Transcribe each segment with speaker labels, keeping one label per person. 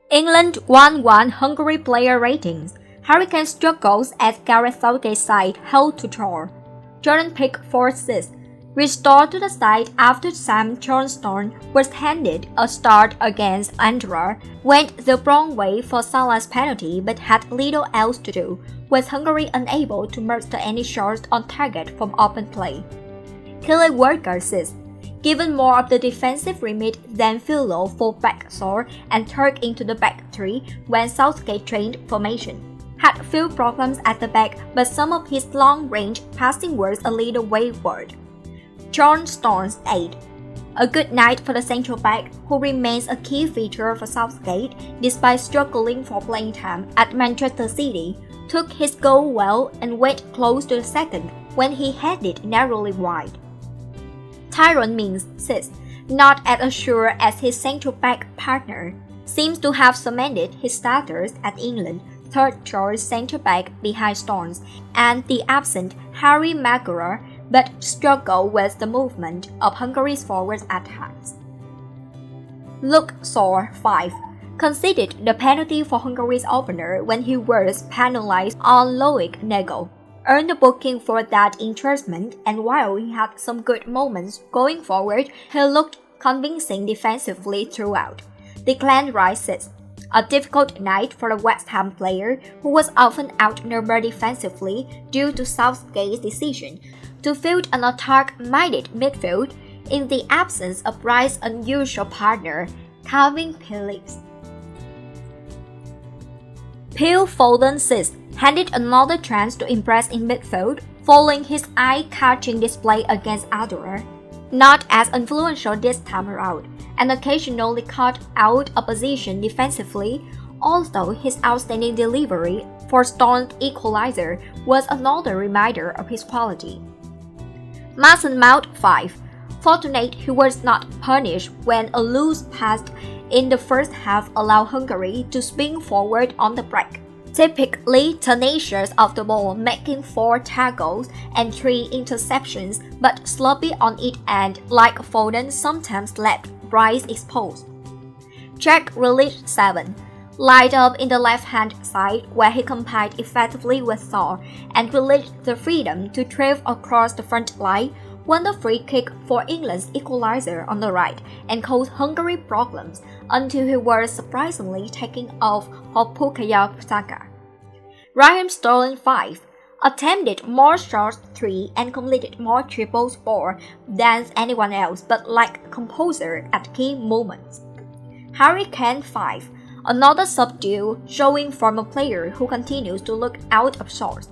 Speaker 1: England 1-1 Hungary player ratings. Harry Kane struggles as Gareth Southgate's side held to draw. Jordan Pick 4 assists. Restored to the side after Sam Johnstone was handed a start against Andorra, went the wrong way for Salah's penalty but had little else to do, with Hungary unable to muster any shots on target from open play. Kelly Walker assists. Given more of the defensive remit than Philo for backshore and turned into the back three when Southgate trained formation. Had few problems at the back, but some of his long-range passing was a little wayward. John Stones 8. A good night for the central back, who remains a key feature for Southgate despite struggling for playing time at Manchester City, took his goal well and went close to the second when he headed narrowly wide. Tyrone Mings 6. Not as assured as his central back partner, seems to have cemented his status at England third choice centre back behind Stones and the absent Harry Maguire, but struggled with the movement of Hungary's forward attacks. Luke Shaw 5. Conceded the penalty for Hungary's opener when he was penalized on Loic Nagel. Earned the booking for that entrustment, and while he had some good moments going forward, he looked convincing defensively throughout. Declan Rice 6. A difficult night for the West Ham player, who was often outnumbered defensively due to Southgate's decision to field an attack-minded midfield in the absence of Rice's unusual partner, Calvin Phillips. Phil Foden 6. Handed another chance to impress in midfield, following his eye-catching display against Andorra. Not as influential this time around, and occasionally cut out opposition defensively, although his outstanding delivery for Stone's equalizer was another reminder of his quality. Mason Mount 5. Fortunate he was not punished when a loose pass in the first half allowed Hungary to spin forward on the break. Typically tenacious of the ball, making 4 tackles and 3 interceptions, but sloppy on each end like Foden sometimes left Rice exposed. Jack Grealish 7. Lined up in the left-hand side where he combined effectively with Thor and relinquished the freedom to drive across the front line, won the free kick for England's equalizer on the right and caused Hungary problems until he was surprisingly taken off for Bukayo Saka. Raheem Sterling 5. Attempted more shots 3 and completed more triples 4 than anyone else but lacked composure at key moments. Harry Kane 5. Another subdued showing from a player who continues to look out of sorts.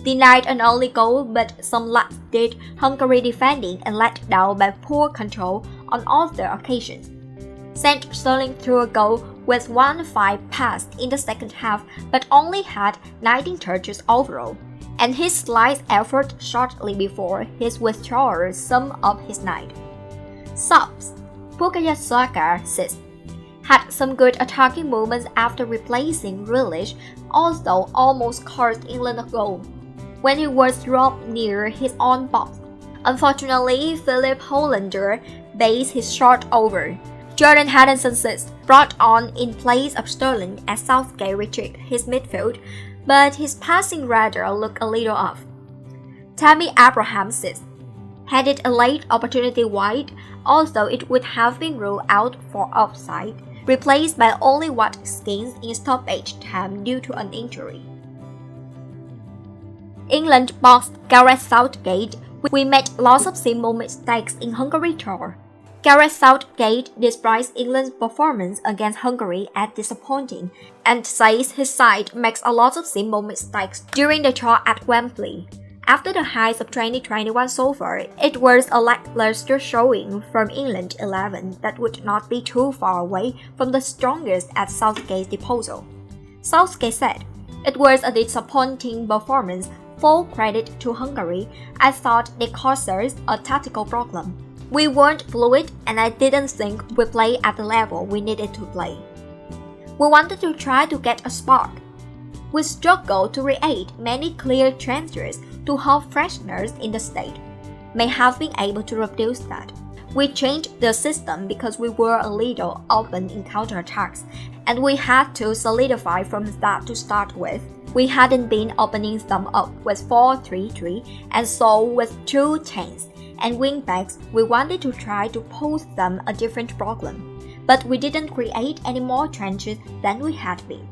Speaker 1: Denied an early goal, but some laps did Hungary defending and let down by poor control on other occasions. Sent Sterling through a goal with 1-5 pass in the second half, but only had 19 touches overall, and his slight effort shortly before his withdrawal summed up his night. Subs. Bukayo Saka 6. Had some good attacking moments after replacing Grealish, although almost cost England a goal when he was dropped near his own box. Unfortunately, Philip Hollander based his shot over. Jordan Henderson 6. Brought on in place of Sterling as Southgate rechecked his midfield, but his passing radar looked a little off. Tammy Abraham 6. Headed a late opportunity wide, although it would have been ruled out for offside, replaced by only Watkins in stoppage time due to an injury. England boxed Gareth Southgate. We made lots of simple mistakes in Hungary tour. Gareth Southgate describes England's performance against Hungary as disappointing and says his side makes a lot of simple mistakes during the tour at Wembley. After the highs of 2021 so far, it was a lackluster showing from England 11 that would not be too far away from the strongest at Southgate's disposal. Southgate said, "It was a disappointing performance. Full credit to Hungary. I thought they caused us a tactical problem. We weren't fluid and I didn't think we played at the level we needed to play. We wanted to try to get a spark. We struggled to create many clear chances to have freshness in the state. May have been able to reduce that. We changed the system because we were a little open in counterattacks, and we had to solidify from that to start with. We hadn't been opening them up with 4-3-3, and so with 2 10s and wingbacks, we wanted to try to pose them a different problem. But we didn't create any more trenches than we had been.